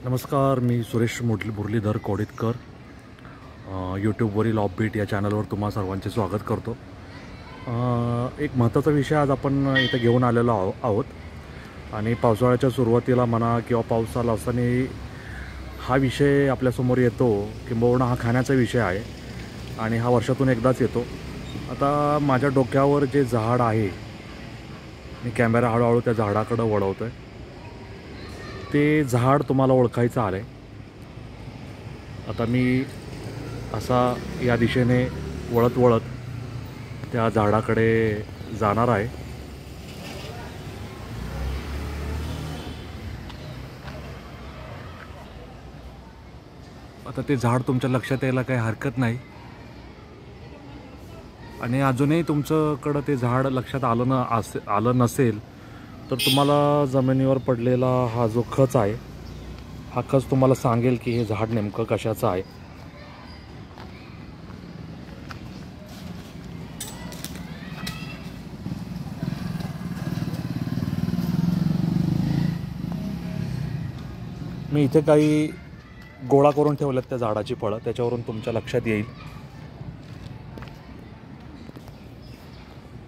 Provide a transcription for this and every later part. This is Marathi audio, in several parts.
नमस्कार, मी सुरेश मुरलीधर कोडितकर यूट्यूबवरील ऑफबीट या चॅनलवर तुम्हा सर्वांचे स्वागत करतो। एक महत्त्वाचा विषय आज आपण इथे घेऊन आलेलो आहोत आणि पावसाळ्याच्या सुरुवातीला म्हणा किंवा पाऊस आला असताना हा विषय आपल्यासमोर येतो, किंबहुना हा खाण्याचा विषय आहे आणि हा वर्षातून एकदाच येतो। आता माझ्या डोक्यावर जे झाड आहे, मी कॅमेरा हळूहळू त्या झाडाकडे वळवतो आहे। ते झाड तुम्हाला ओळखायचं आहे। आता मी असा या दिशेने वळत वळत त्या झाडाकडे जाणार आहे। आता ते झाड तुमच्या लक्षात यायला काही हरकत नाही आणि अजूनही तुमच्याकडं ते झाड लक्षात आलं नसेल तर तुम्हाला जमिनीवर पडलेला हा जो खच आहे, हा खच तुम्हाला सांगेल की हे झाड नेमकं कशाचं आहे। मी इथे काही गोळा करून ठेवल्यात त्या झाडाची फळं, त्याच्यावरून तुमच्या लक्षात येईल।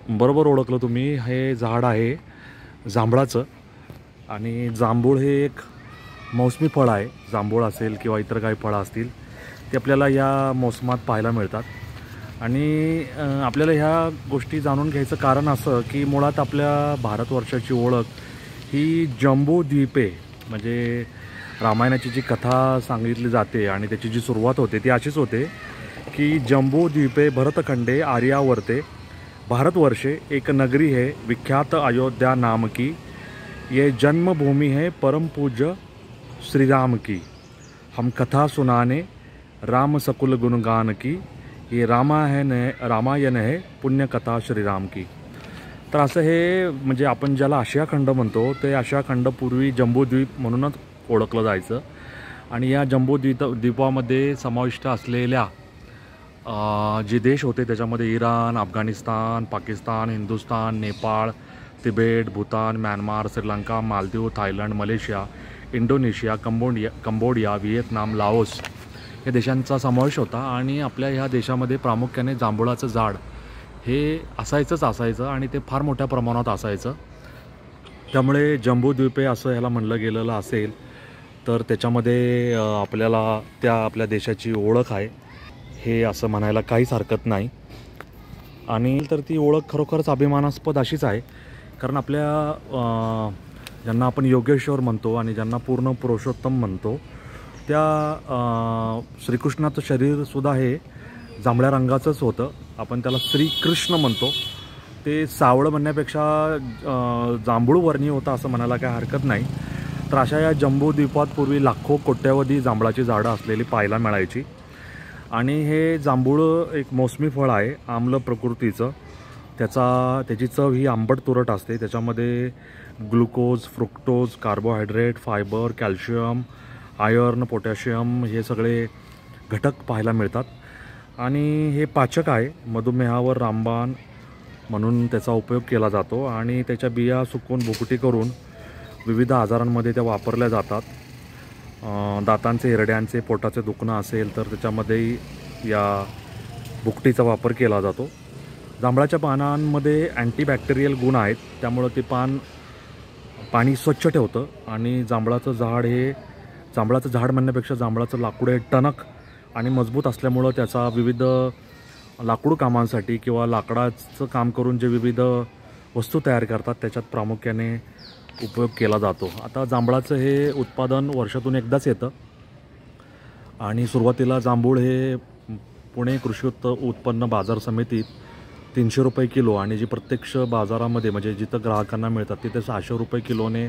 बरोबर ओळखलं तुम्ही, हे झाड आहे जांभळाचं आणि जांभूळ हे एक मौसमी फळ आहे। जांभूळ असेल किंवा इतर काही फळं असतील ते आपल्याला या मोसमात पाहायला मिळतात आणि आपल्याला ह्या गोष्टी जाणून घ्यायचं कारण असं की मुळात आपल्या भारतवर्षाची ओळख ही जम्बूद्वीपे, म्हणजे रामायणाची जी कथा सांगितली जाते आणि त्याची जी सुरुवात होते ती अशीच होते की जम्बूद्वीपे भरतखंडे आर्यावर्ते भारतवर्षे एक नगरी है विख्यात अयोध्या नाम की, ये जन्मभूमि है परम पूज्य श्री राम की। हम कथा सुनाने राम सकुल गुणगान की, ये रामायण है पुण्य कथा श्रीराम की। तर असं हे म्हणजे आपण ज्याला आशिया खंड म्हणतो ते आशिया खंड पूर्वी जम्बूद्वीप म्हणूनच ओळखलं जायचं आणि या जम्बूद्वीपामध्ये समाविष्ट असलेल्या जे देश होते त्याच्यामध्ये Iran, Afghanistan, Pakistan, Hindustan, Nepal, Tibet, Bhutan, Myanmar, Sri Lanka, Maldives, Thailand, Malaysia, Indonesia, Cambodia, Vietnam, Laos या देशांचा समावेश होता आणि आपल्या ह्या देशामध्ये प्रामुख्याने जांभुळाचं झाड हे असायचं आणि ते फार मोठ्या प्रमाणात असायचं। त्यामुळे जम्बूद्वीपे असं ह्याला म्हणलं गेलेलं असेल तर त्याच्यामध्ये आपल्याला त्या आपल्या देशाची ओळख आहे हे असं म्हणायला काहीच हरकत नाही। आणि तर ती ओळख खरोखरच अभिमानास्पद अशीच आहे, कारण आपल्या ज्यांना आपण योगेश्वर म्हणतो आणि ज्यांना पूर्ण पुरुषोत्तम म्हणतो त्या श्रीकृष्णाचं शरीरसुद्धा हे जांभळ्या रंगाचंच होतं। आपण त्याला श्रीकृष्ण म्हणतो, ते सावळं म्हणण्यापेक्षा जांभूळवर्णी होतं असं म्हणायला काही हरकत नाही। तर अशा या जम्बूद्वीपात पूर्वी लाखो कोट्यावधी जांभळाची झाडं असलेली पाहायला मिळायची आणि हे जांभूळ एक मोसमी फळ आहे, आम्ल प्रकृतीचं। त्याची चव ही आंबट तुरट असते। त्याच्यामध्ये glucose, fructose, carbohydrate, fibre, calcium, iron, potassium हे सगळे घटक पाहायला मिळतात आणि हे पाचक आहे। मधुमेहावर रामबाण म्हणून त्याचा उपयोग केला जातो आणि त्याच्या बिया सुकवून भुकटी करून विविध आजारांमध्ये त्या वापरल्या जातात। दातांचे, हिरड्यांचे, पोटाचे दुखणं असेल तर त्याच्यामध्ये या भुकटीचा वापर केला जातो। जांभळाच्या पानांमध्ये अँटीबॅक्टेरियल गुण आहेत, त्यामुळं ते पाणी स्वच्छ ठेवतं आणि जांभळाचं झाड म्हणण्यापेक्षा जांभळाचं लाकूड हे टणक आणि मजबूत असल्यामुळं त्याचा विविध लाकूड कामांसाठी किंवा लाकडाचं काम करून जे विविध वस्तू तयार करतात त्याच्यात प्रामुख्याने उपयोग केला जातो। आता जांभळाचं हे उत्पादन वर्षातून एकदाच येतं आणि सुरुवातीला जांभूळ हे पुणे कृषी उत्पन्न बाजार समितीत 300 रुपये किलो आणि जी प्रत्यक्ष बाजारामध्ये म्हणजे जिथं ग्राहकांना मिळतात तिथे 600 रुपये किलोने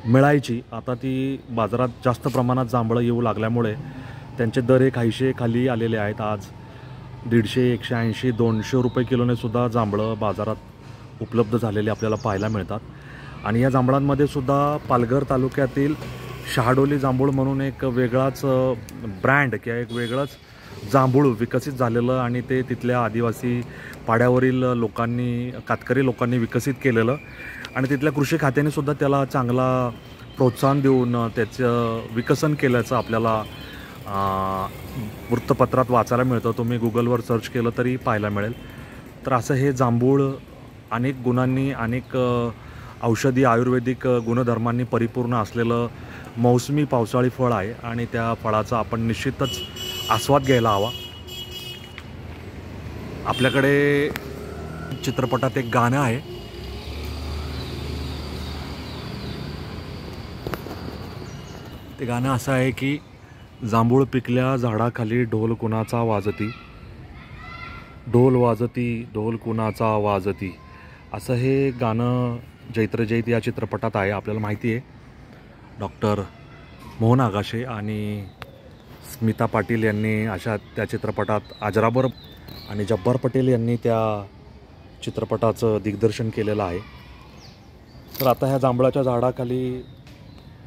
मिळायची। आता ती बाजारात जास्त प्रमाणात जांभळं येऊ लागल्यामुळे त्यांचे दर हे काहीसे खाली आलेले आहेत। आज 150, 180, 200 रुपये किलोने सुद्धा जांभळं बाजारात उपलब्ध झालेले आपल्याला पाहायला मिळतात आणि या जांभळांमध्ये सुद्धा पालघर तालुक्यातील शहाडोली जांभूळ म्हणून एक वेगळाच ब्रँड किंवा एक वेगळंच जांभूळ विकसित झालेलं आणि ते तिथल्या आदिवासी पाड्यावरील लोकांनी, कातकरी लोकांनी विकसित केलेलं आणि तिथल्या कृषी खात्याने सुद्धा त्याला चांगला प्रोत्साहन देऊन त्याचं विकसन केल्याचं आपल्याला वृत्तपत्रात वाचायला मिळतं. तुम्ही गुगलवर सर्च केलं तरी पाहायला मिळेल. तर असं हे जांभूळ अनेक गुणांनी, अनेक औषधी आयुर्वेदिक गुणधर्मांनी परिपूर्ण असलेलं मौसमी पावसाळी फळ आहे आणि त्या फळाचा आपण निश्चितच आस्वाद घ्यायला हवा. आपल्याकडे चित्रपटात एक गाणं आहे, ते गाणं असं आहे की जांभूळ पिकल्या झाडाखाली ढोल कुणाचा वाजती, ढोल वाजती ढोल कुणाचा वाजती. असं हे गाणं जैत्र जैत या चित्रपटात आहे. आपल्याला माहिती आहे डॉक्टर मोहन आगाशे आणि स्मिता पाटील यांनी अशा त्या चित्रपटात अजरामर आणि जब्बार पटेल यांनी त्या चित्रपटाचं दिग्दर्शन केलेलं आहे. तर आता ह्या जांभळाच्या झाडाखाली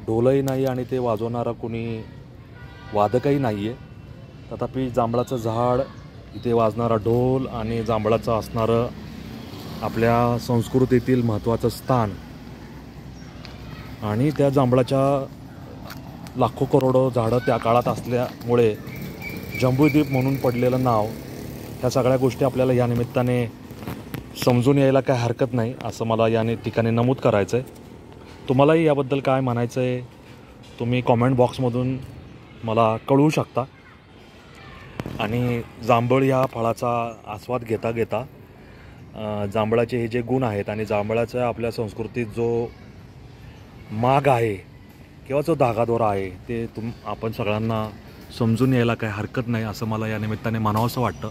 ढोलही नाही आणि ते वाजवणारा कोणी वादकही नाही आहे. तथापि जांभळाचं झाड, इथे वाजणारा ढोल आणि जांभळाचं असणारं आपल्या संस्कृतीतील महत्त्वाचं स्थान आणि त्या जांभळाच्या लाखो करोडो झाडं त्या काळात असल्यामुळे जंबूद्वीप म्हणून पडलेलं नाव, ह्या सगळ्या गोष्टी आपल्याला या निमित्ताने समजून यायला काय हरकत नाही असं मला या ठिकाणी नमूद करायचं आहे. तुम्हालाही याबद्दल काय म्हणायचं आहे तुम्ही कॉमेंट बॉक्समधून मला कळवू शकता. आणि जांभळ या फळाचा आस्वाद घेता घेता जांभळाचे हे जे गुण आहेत आणि जांभळाचा आपल्या संस्कृतीत जो माग आहे किंवा जो धागादोरा आहे ते आपण सगळ्यांना समजून यायला काही हरकत नाही असं मला या निमित्ताने म्हणावंसं वाटतं.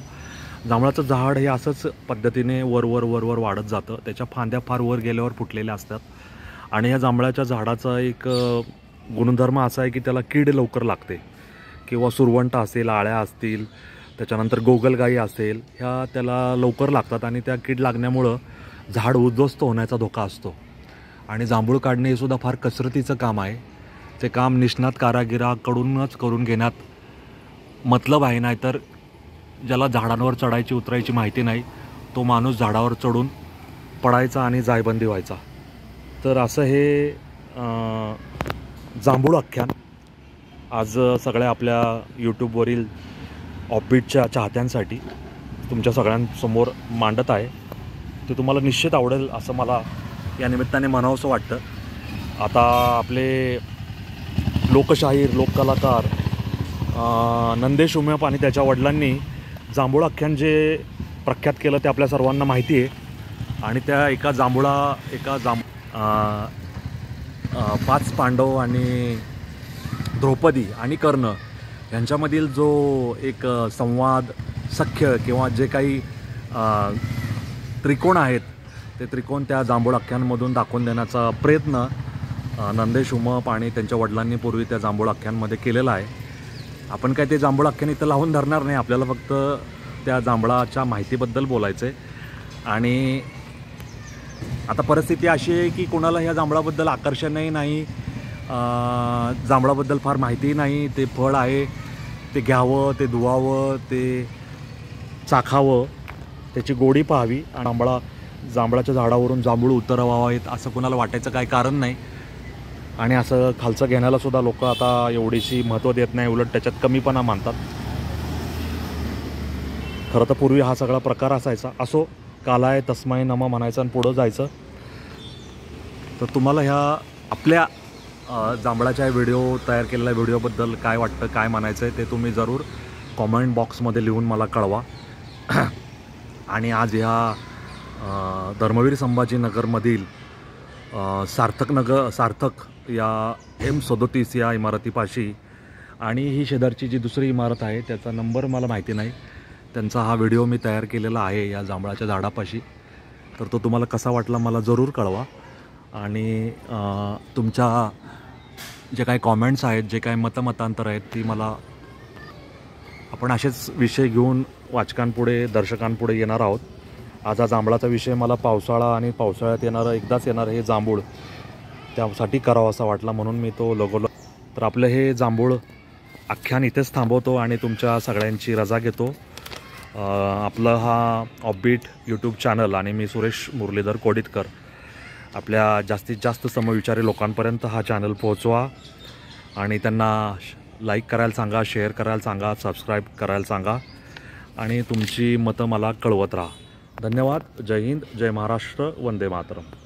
जांभळाचं झाड हे असंच पद्धतीने वर वाढत जातं. त्याच्या फांद्या फार वर गेल्यावर फुटलेल्या असतात आणि ह्या जांभळाच्या झाडाचा एक गुणधर्म असा आहे की त्याला कीड लवकर लागते किंवा सुरवंट असेल, आळ्या असतील, त्याच्यानंतर गोगलगाई असेल, ह्या त्याला लवकर लागतात आणि त्या कीड लागण्यामुळं झाड उद्ध्वस्त होण्याचा धोका असतो. आणि जांभूळ काढणे हे सुद्धा फार कसरतीचं काम आहे. ते काम निष्णात कारागिराकडूनच करून घेण्यात मतलब आहे. नाहीतर ज्याला झाडांवर चढायची उतरायची माहिती नाही तो माणूस झाडावर चढून पडायचा आणि जायबंदी व्हायचा. तर असं हे जांभूळ आख्यान आज सगळ्या आपल्या यूट्यूबवरील ऑफबीटच्या चाहत्यांसाठी तुमच्या सगळ्यांसमोर मांडत आहे. ते तुम्हाला निश्चित आवडेल असं मला या निमित्ताने म्हणावंसं वाटतं. आता आपले लोकशाहीर, लोककलाकार नंदेश उमाप आणि त्याच्या वडिलांनी जांभूळ आख्यान जे प्रख्यात केलं ते आपल्या सर्वांना माहिती आहे. आणि त्या एका 5 पांडव आणि द्रौपदी आणि कर्ण यांच्यामधील जो एक संवाद, सख्य किंवा जे काही त्रिकोण आहेत ते त्रिकोण त्या जांभूळ आख्यानमधून दाखवून देण्याचा प्रयत्न नंदेश उमाप आणि त्यांच्या वडिलांनी पूर्वी त्या जांभूळ आख्यानमध्ये केलेला आहे. आपण काय ते जांभूळ आख्यान इथं लावून धरणार नाही. आपल्याला फक्त त्या जांभळाच्या माहितीबद्दल बोलायचं आहे. आणि आता परिस्थिती अशी आहे की कोणाला ह्या जांभळाबद्दल आकर्षणही नाही, जांभळाबद्दल फार माहितीही नाही. ते फळ आहे, ते घ्यावं, ते धुवावं, ते चाखावं, त्याची गोडी पाहावी आणि जांभळाच्या झाडावरून जांभूळ उतरवावेत असं कोणाला वाटायचं काही कारण नाही. आणि असं खालचं घेण्याला सुद्धा लोक आता एवढीशी महत्त्व देत नाही, उलट त्याच्यात कमीपणा मानतात. खरं तर पूर्वी हा सगळा प्रकार असायचा. असो, कालाय तस्मै नमः म्हणायचं आणि पुढं जायचं. तर तुम्हाला ह्या आपल्या जांभळाच्या व्हिडिओ तयार केलेल्या व्हिडिओबद्दल काय वाटतं, काय म्हणायचं आहे ते तुम्ही जरूर कॉमेंट बॉक्समध्ये लिहून मला कळवा. आणि आज ह्या धर्मवीर संभाजीनगरमधील सार्थक या M37 या इमारतीपाशी आणि ही शेजारची जी दुसरी इमारत आहे त्याचा नंबर मला माहिती नाही, त्यांचा हा व्हिडिओ मी तयार केलेला आहे या जांभळाच्या झाडापाशी. तर तो तुम्हाला कसा वाटला मला जरूर कळवा. आणि तुमच्या जे काही कॉमेंट्स आहेत, जे काही मतांतर आहेत ती मला आपण असेच विषय घेऊन वाचकांपुढे, दर्शकांपुढे येणार आहोत. आज हा जांभळाचा विषय मला पावसाळा आणि पावसाळ्यात एकदाच येणारं हे जांभूळ त्यासाठी करावं असा वाटला म्हणून मी तो लगवलं. तर आपलं हे जांभूळ आख्यान इथेच थांबवतो आणि तुमच्या सगळ्यांची रजा घेतो. आपलं हा ऑफबीट यूट्यूब चॅनल आणि मी सुरेश मुरलीधर कोडितकर आपल्या जास्तीत जास्त समविचारी लोकांपर्यंत हा चॅनल पोहोचवा आणि त्यांना लाईक करायला सांगा, शेअर करायला सांगा, सबस्क्राईब करायला सांगा आणि तुमची मतं मला कळवत राहा. धन्यवाद. जय हिंद, जय महाराष्ट्र, वंदे मातरम.